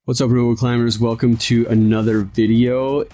What's up, real world climbers? Welcome to another video.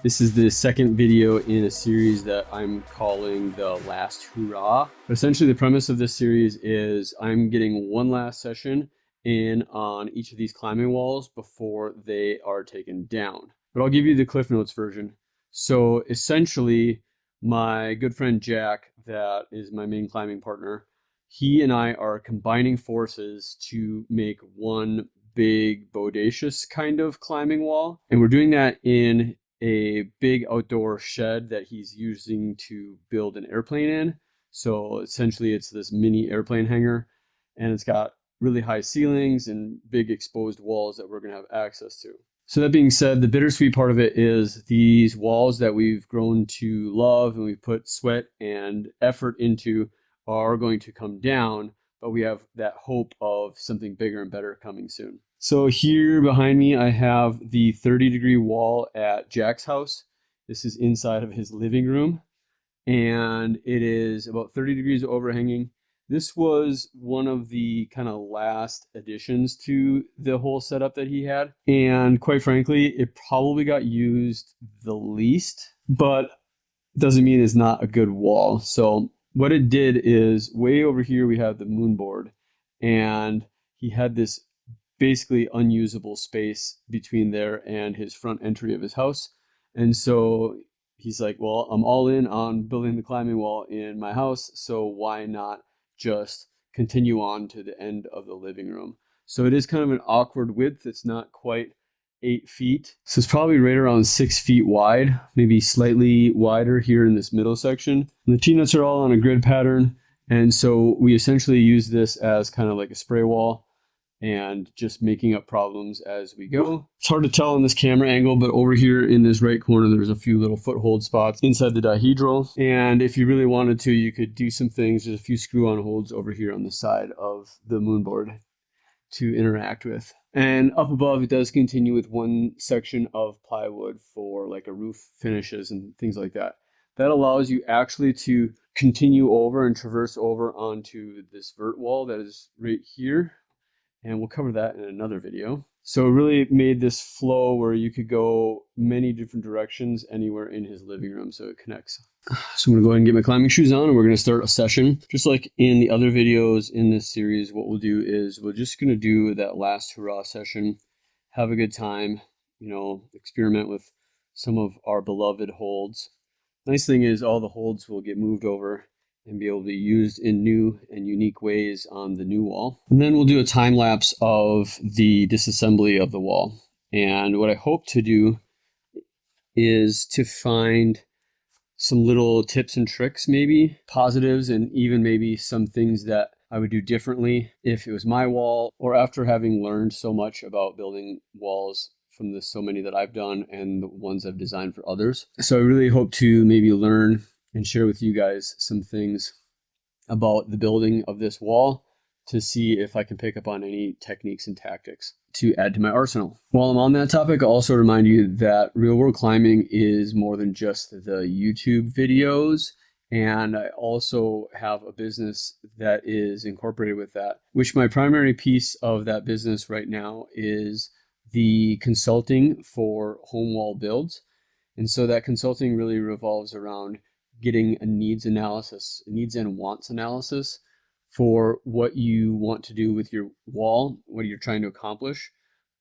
This is the second video in a series that I'm calling the Last Hoorah. But essentially, the premise of this series is I'm getting one last session in on each of these climbing walls before they are taken down. But I'll give you the Cliff Notes version. So essentially, my good friend Jack, that is my main climbing partner, he and I are combining forces to make one big bodacious kind of climbing wall. And we're doing that in a big outdoor shed that he's using to build an airplane in. So essentially it's this mini airplane hangar, and it's got really high ceilings and big exposed walls that we're going to have access to. So that being said, the bittersweet part of it is these walls that we've grown to love and we've put sweat and effort into are going to come down, but we have that hope of something bigger and better coming soon. So here behind me, I have the 30-degree wall at Jack's house. This is inside of his living room, and it is about 30 degrees overhanging. This was one of the kind of last additions to the whole setup that he had. And quite frankly, it probably got used the least, but doesn't mean it's not a good wall. So what it did is, way over here we have the moon board, and he had this basically unusable space between there and his front entry of his house. And so he's like, well, I'm all in on building the climbing wall in my house, so why not just continue on to the end of the living room? So it is kind of an awkward width. It's not quite 8 feet. So it's probably right around 6 feet wide, maybe slightly wider here in this middle section. And the T-nuts are all on a grid pattern. And so we essentially use this as kind of like a spray wall and just making up problems as we go. It's hard to tell in this camera angle, but over here in this right corner, there's a few little foothold spots inside the dihedral. And if you really wanted to, you could do some things. There's a few screw-on holds over here on the side of the moon board to interact with. And up above, it does continue with one section of plywood for like a roof finishes and things like that. That allows you actually to continue over and traverse over onto this vert wall that is right here. And we'll cover that in another video. So it really made this flow where you could go many different directions anywhere in his living room, so it connects. So I'm going to go ahead and get my climbing shoes on, and we're going to start a session. Just like in the other videos in this series, what we'll do is we're just going to do that Last Hoorah session, have a good time, experiment with some of our beloved holds. Nice thing is all the holds will get moved over and be able to be used in new and unique ways on the new wall. And then we'll do a time lapse of the disassembly of the wall. And what I hope to do is to find some little tips and tricks, maybe positives, and even maybe some things that I would do differently if it was my wall, or after having learned so much about building walls from the so many that I've done and the ones I've designed for others. So I really hope to maybe learn and share with you guys some things about the building of this wall to see if I can pick up on any techniques and tactics to add to my arsenal. While I'm on that topic, I'll also remind you that real world climbing is more than just the YouTube videos. And I also have a business that is incorporated with that, which my primary piece of that business right now is the consulting for home wall builds. And so that consulting really revolves around getting a needs and wants analysis for what you want to do with your wall, what you're trying to accomplish,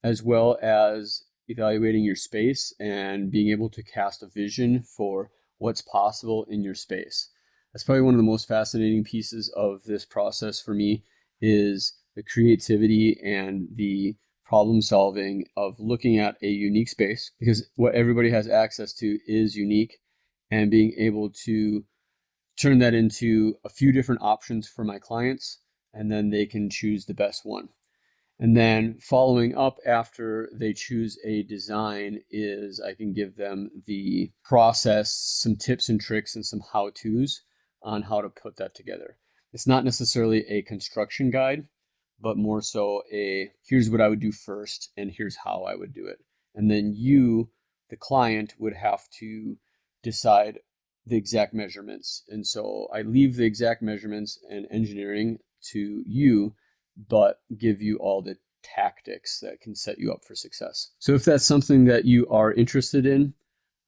as well as evaluating your space and being able to cast a vision for what's possible in your space. That's probably one of the most fascinating pieces of this process for me, is the creativity and the problem solving of looking at a unique space, because what everybody has access to is unique, and being able to turn that into a few different options for my clients, and then they can choose the best one. And then following up after they choose a design is I can give them the process, some tips and tricks, and some how-tos on how to put that together. It's not necessarily a construction guide, but more so a here's what I would do first and here's how I would do it. And then you, the client, would have to decide the exact measurements. And so I leave the exact measurements and engineering to you, but give you all the tactics that can set you up for success. So if that's something that you are interested in,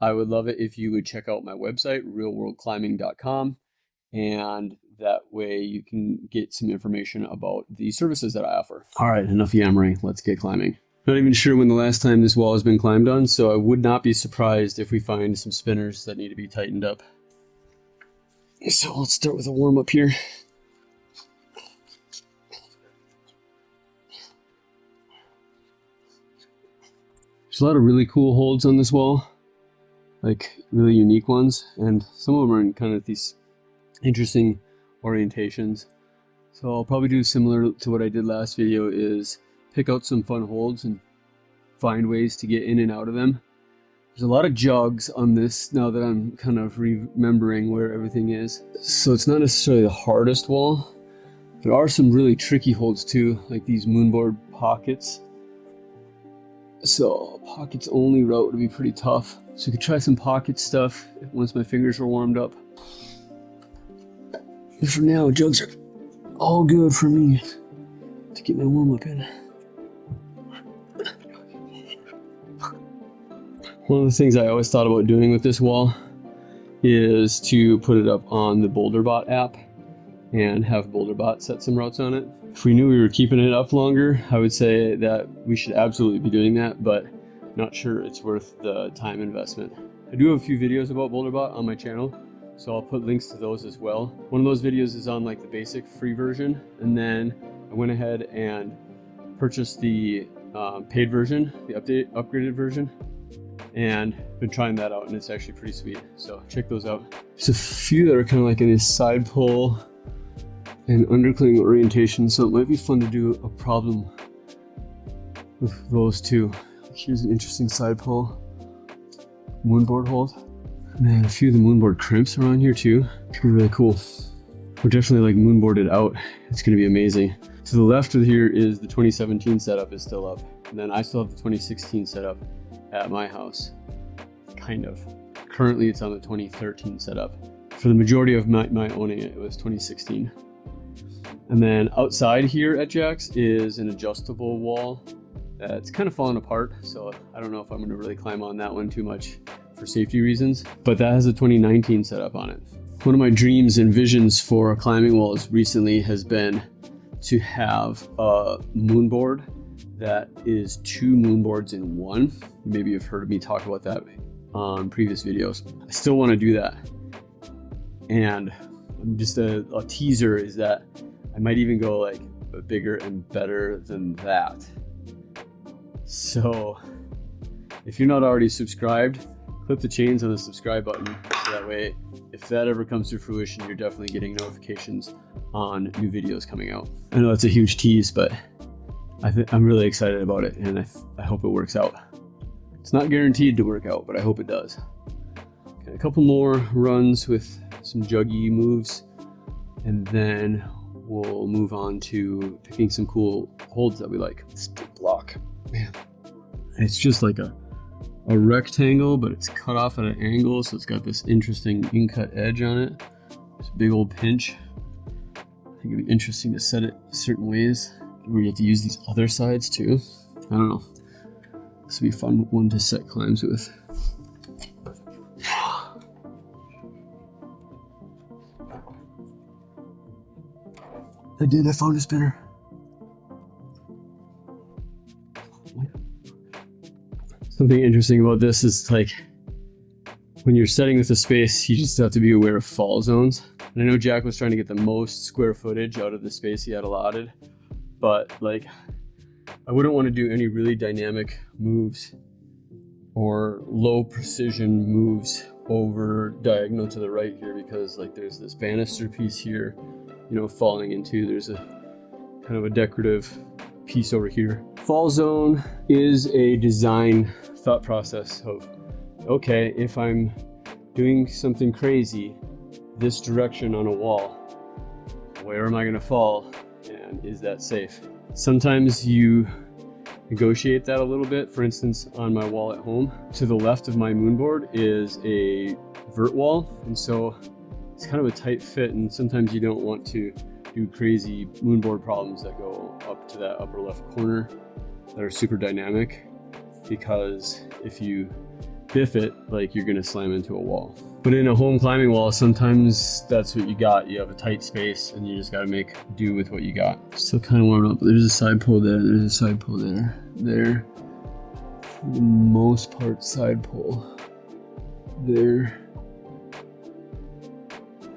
I would love it if you would check out my website, realworldclimbing.com, and that way you can get some information about the services that I offer. All right, enough yammering. Let's get climbing. Not even sure when the last time this wall has been climbed on, so I would not be surprised if we find some spinners that need to be tightened up. So let's start with a warm up here. There's a lot of really cool holds on this wall, like really unique ones, and some of them are in kind of these interesting orientations. So I'll probably do similar to what I did last video, is pick out some fun holds and find ways to get in and out of them. There's a lot of jogs on this now that I'm kind of remembering where everything is. So it's not necessarily the hardest wall. There are some really tricky holds too, like these moonboard pockets. So pockets only route would be pretty tough. So we could try some pocket stuff once my fingers are warmed up. But for now, jugs are all good for me to get my warm up in. One of the things I always thought about doing with this wall is to put it up on the BoulderBot app and have BoulderBot set some routes on it. If we knew we were keeping it up longer, I would say that we should absolutely be doing that, but not sure it's worth the time investment. I do have a few videos about BoulderBot on my channel, so I'll put links to those as well. One of those videos is on like the basic free version, and then I went ahead and purchased the paid version, the upgraded version, and been trying that out, and it's actually pretty sweet. So check those out. There's a few that are kind of like in this side pull and undercling orientation, so it might be fun to do a problem with those two. Here's an interesting side pull moonboard hold. Man, a few of the moonboard crimps around here too. It's gonna be really cool. We're definitely like moonboarded out. It's gonna be amazing. To the left of here is the 2017 setup is still up, and then I still have the 2016 setup at my house, kind of. Currently it's on the 2013 setup. For the majority of my owning it, it was 2016. And then outside here at Jack's is an adjustable wall that's kind of falling apart, so I don't know if I'm going to really climb on that one too much for safety reasons, but that has a 2019 setup on it. One of my dreams and visions for climbing walls recently has been to have a moonboard that is 2 moonboards in one. Maybe you've heard me talk about that on previous videos. I still want to do that, and just a teaser is that I might even go like bigger and better than that. So if you're not already subscribed, clip the chains on the subscribe button, so that way if that ever comes to fruition, you're definitely getting notifications on new videos coming out. I know it's a huge tease, but I'm really excited about it, and I hope it works out. It's not guaranteed to work out, but I hope it does. Okay, a couple more runs with some juggy moves, and then we'll move on to picking some cool holds that we like. This big block, man. It's just like a rectangle, but it's cut off at an angle, so it's got this interesting in-cut edge on it. This big old pinch. I think it'd be interesting to set it certain ways where you have to use these other sides too. I don't know. This would be a fun one to set climbs with. I found a spinner. Something interesting about this is like when you're setting with a space, you just have to be aware of fall zones. And I know Jack was trying to get the most square footage out of the space he had allotted, but like I wouldn't want to do any really dynamic moves or low precision moves over diagonal to the right here, because like there's this banister piece here, you know, falling into, there's a kind of a decorative piece over here. Fall zone is a design thought process of, okay, if I'm doing something crazy this direction on a wall, where am I going to fall, and is that safe? Sometimes you negotiate that a little bit. For instance, on my wall at home, to the left of my moonboard is a vert wall, and so it's kind of a tight fit, and sometimes you don't want to do crazy moonboard problems that go up to that upper left corner that are super dynamic, because if you biff it, like, you're gonna slam into a wall. But in a home climbing wall, sometimes that's what you got. You have a tight space and you just gotta make do with what you got. Still kind of warmed up. There's a side pull there, there's a side pull there. There, for the most part, side pull. There.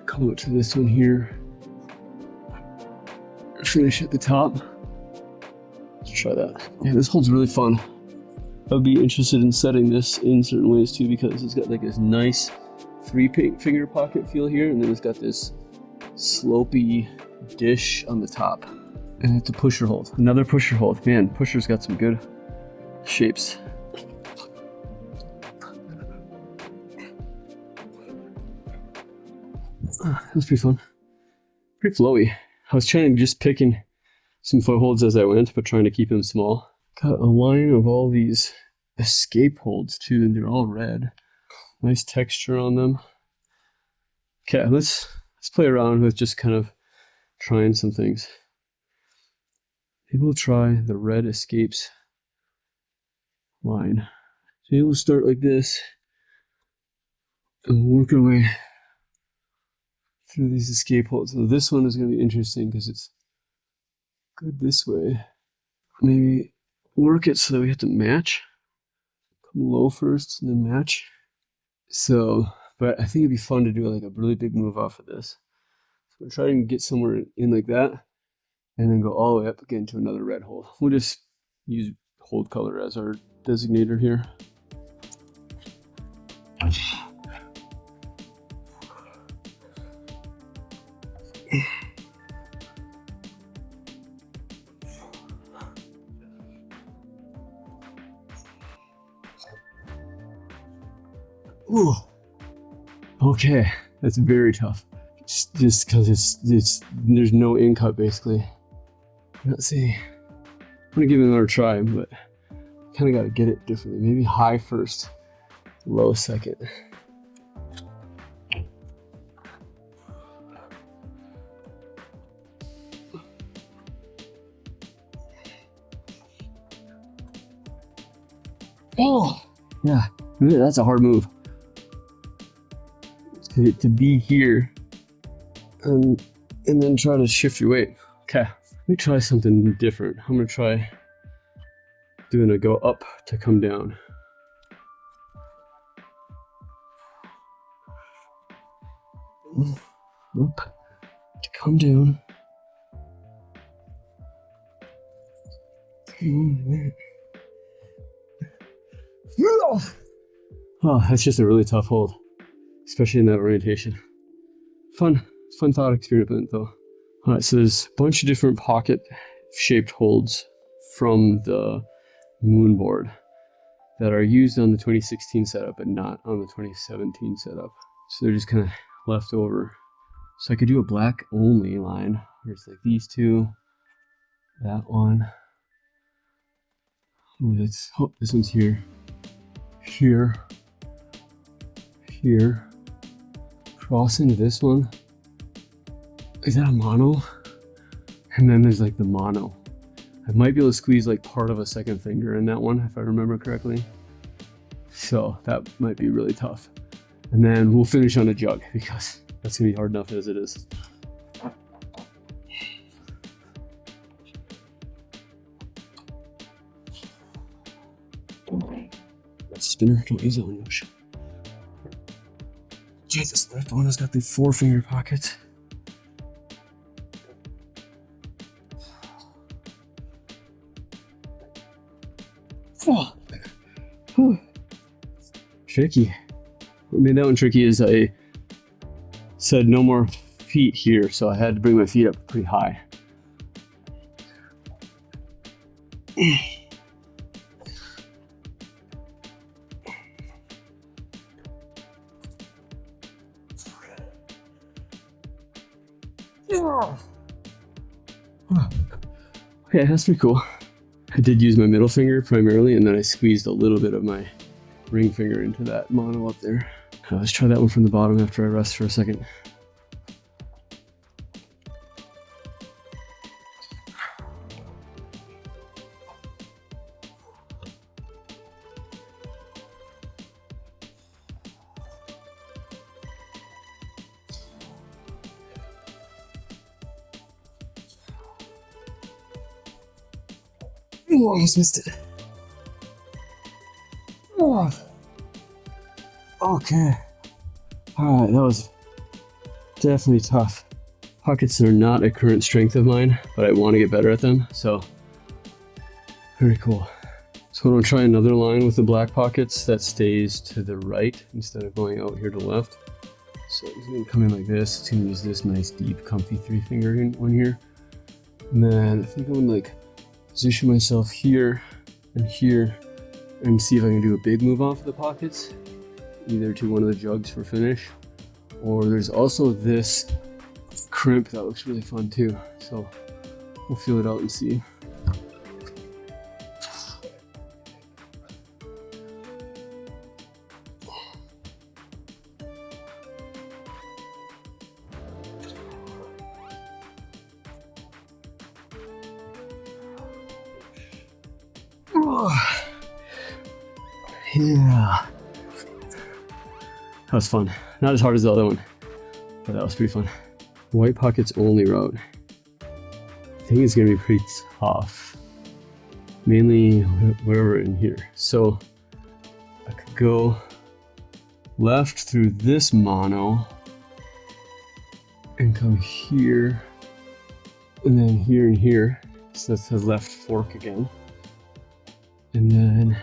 Come up to this one here. Finish at the top. Let's try that. Yeah, this hold's really fun. I would be interested in setting this in certain ways too, because it's got like this nice 3-finger pocket feel here, and then it's got this slopey dish on the top. And it's a pusher hold. Another pusher hold. Man, pusher's got some good shapes. That's pretty fun. Pretty flowy. I was trying to just picking some footholds as I went, but trying to keep them small. Got a line of all these escape holds too, and they're all red. Nice texture on them. Okay, let's play around with just kind of trying some things. Maybe we'll try the red escapes line. So maybe we'll start like this and work our way through these escape holds. So this one is going to be interesting because it's good this way. Maybe work it so that we have to match. Come low first and then match. So, but I think it'd be fun to do like a really big move off of this. So we'll try and get somewhere in like that, and then go all the way up again to another red hold. We'll just use hold color as our designator here. Ooh. Okay, that's very tough. Just because it's there's no in cut basically. Let's see. I'm gonna give it another try, but kind of got to get it differently. Maybe high first, low second. Oh, yeah, that's a hard move. To be here and then try to shift your weight. Okay, let me try something different. I'm gonna try doing a go up to come down. Up to come down. Oh, that's just a really tough hold, especially in that orientation. Fun thought experiment though. All right, so there's a bunch of different pocket shaped holds from the moonboard that are used on the 2016 setup but not on the 2017 setup. So they're just kind of left over. So I could do a black only line where it's like these two, that one. Oh, this one's here, here, here. Cross into this one. Is that a mono? And then there's like the mono. I might be able to squeeze like part of a second finger in that one if I remember correctly. So that might be really tough. And then we'll finish on a jug because that's gonna be hard enough as it is. That's a spinner, don't use that one, Yosh. Jesus, the left one has got the 4-finger pockets. Oh. Tricky. What made that one tricky is I said no more feet here, so I had to bring my feet up pretty high. Okay, that's pretty cool. I did use my middle finger primarily, and then I squeezed a little bit of my ring finger into that mono up there. Let's try that one from the bottom after I rest for a second. Ooh, almost missed it. Oh. Okay. Alright, that was definitely tough. Pockets are not a current strength of mine, but I want to get better at them, so very cool. So I'm going to try another line with the black pockets that stays to the right instead of going out here to the left. So it's going to come in like this. It's going to use this nice deep comfy 3-finger one here. And then I think I'm going to like position myself here and here and see if I can do a big move off of the pockets, either to one of the jugs for finish, or there's also this crimp that looks really fun too. So we'll feel it out and see. Yeah, that was fun. Not as hard as the other one, but that was pretty fun. White pockets only route. I think it's gonna be pretty tough. Mainly wherever in here. So I could go left through this mono and come here and then here and here. So that's the left fork again. And then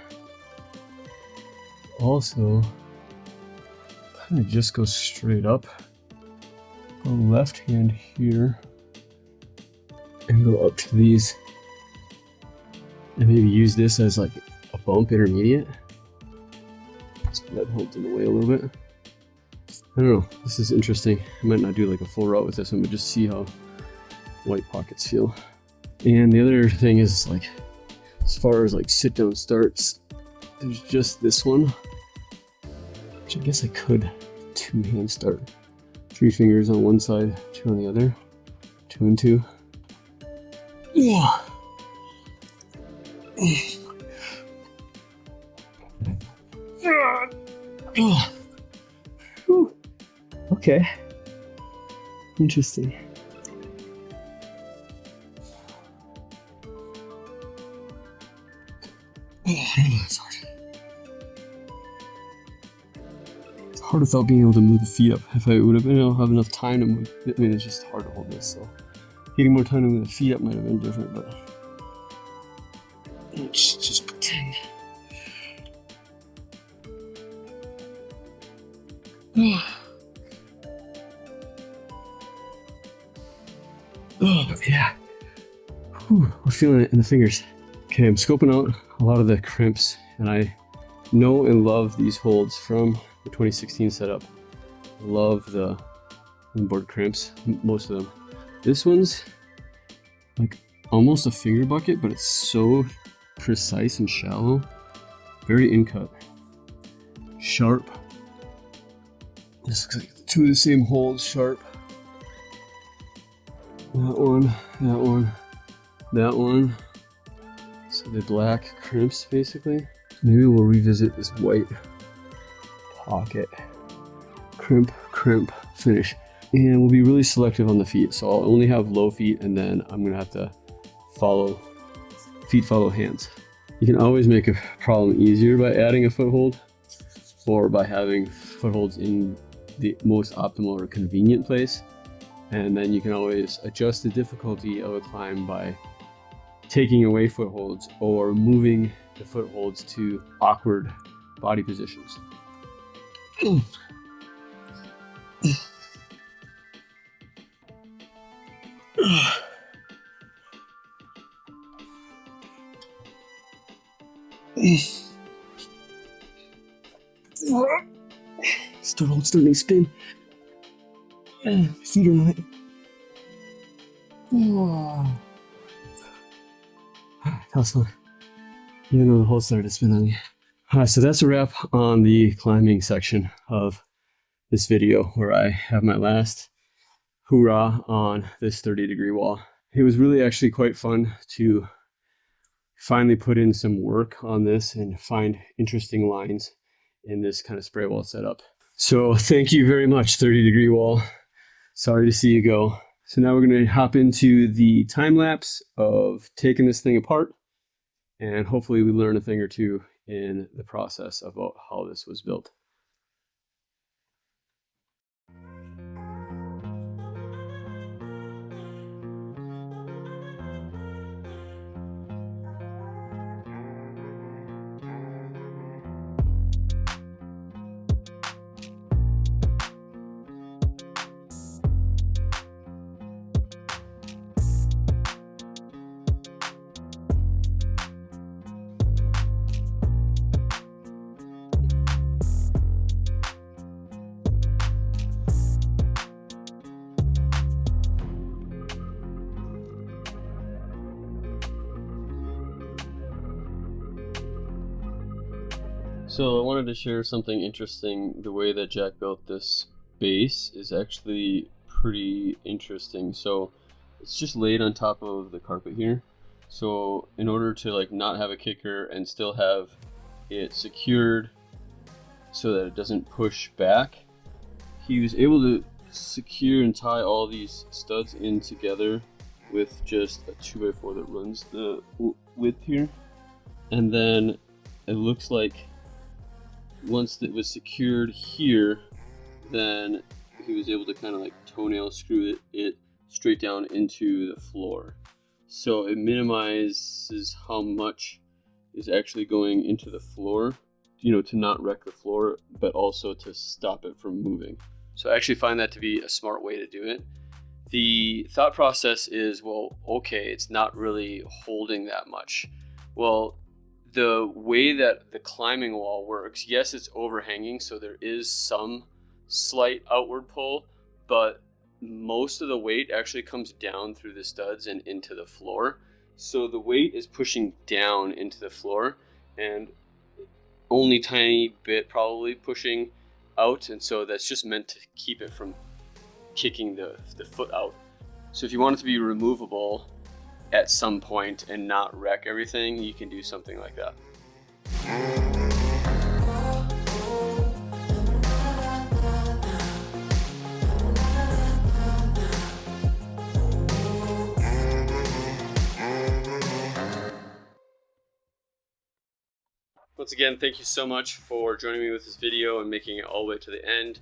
also kind of just go straight up, go left hand here and go up to these and maybe use this as like a bump intermediate. So that holds in the way a little bit. I don't know, this is interesting. I might not do like a full route with this one, but just see how white pockets feel. And the other thing is like, as far as like sit down starts, there's just this one, which I guess I could 2-hand start. 3 fingers on one side, 2 on the other, 2 and 2. Yeah. Okay. Interesting. It's hard. It's hard without being able to move the feet up. If I would have been able to have enough time to move, I mean, it's just hard to hold this. So getting more time to move the feet up might have been different, but let's just pretend. Oh yeah. Whew, we're feeling it in the fingers. Okay, I'm scoping out a lot of the crimps, and I know and love these holds from the 2016 setup. Love the board crimps, most of them. This one's like almost a finger bucket, but it's so precise and shallow. Very in-cut. Sharp. This looks like 2 of the same holes, sharp. That one, that one, that one. So the black crimps, basically. Maybe we'll revisit this white pocket. Crimp, crimp, finish. And we'll be really selective on the feet. So I'll only have low feet, and then I'm gonna have to follow, feet follow hands. You can always make a problem easier by adding a foothold, or by having footholds in the most optimal or convenient place. And then you can always adjust the difficulty of a climb by taking away footholds or moving the footholds to awkward body positions. Starting to spin. Feet are on it. That was fun. Even though the hole started to spin on me. Alright, so that's a wrap on the climbing section of this video, where I have my last hoorah on this 30-degree wall. It was really actually quite fun to finally put in some work on this and find interesting lines in this kind of spray wall setup. So thank you very much, 30-degree wall. Sorry to see you go. So now we're going to hop into the time lapse of taking this thing apart and hopefully we learn a thing or two in the process about how this was built. So I wanted to share something interesting. The way that Jack built this base is actually pretty interesting. So it's just laid on top of the carpet here. So in order to like not have a kicker and still have it secured so that it doesn't push back, he was able to secure and tie all these studs in together with just a 2x4 that runs the width here. And then it looks like once it was secured here, then he was able to kind of like toenail screw it straight down into the floor. So it minimizes how much is actually going into the floor, you know, to not wreck the floor, but also to stop it from moving. So I actually find that to be a smart way to do it. The thought process is, well, okay, it's not really holding that much. Well, the way that the climbing wall works, yes, it's overhanging, so there is some slight outward pull, but most of the weight actually comes down through the studs and into the floor. So the weight is pushing down into the floor and only tiny bit probably pushing out, and so that's just meant to keep it from kicking the foot out. So if you want it to be removable at some point and not wreck everything, you can do something like that. Once again, thank you so much for joining me with this video and making it all the way to the end.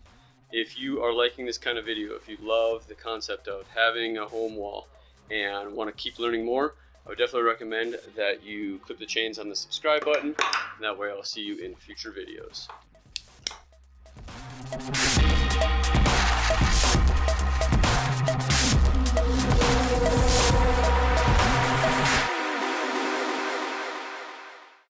If you are liking this kind of video, if you love the concept of having a home wall and want to keep learning more, I would definitely recommend that you click the chains on the subscribe button, and that way I'll see you in future videos.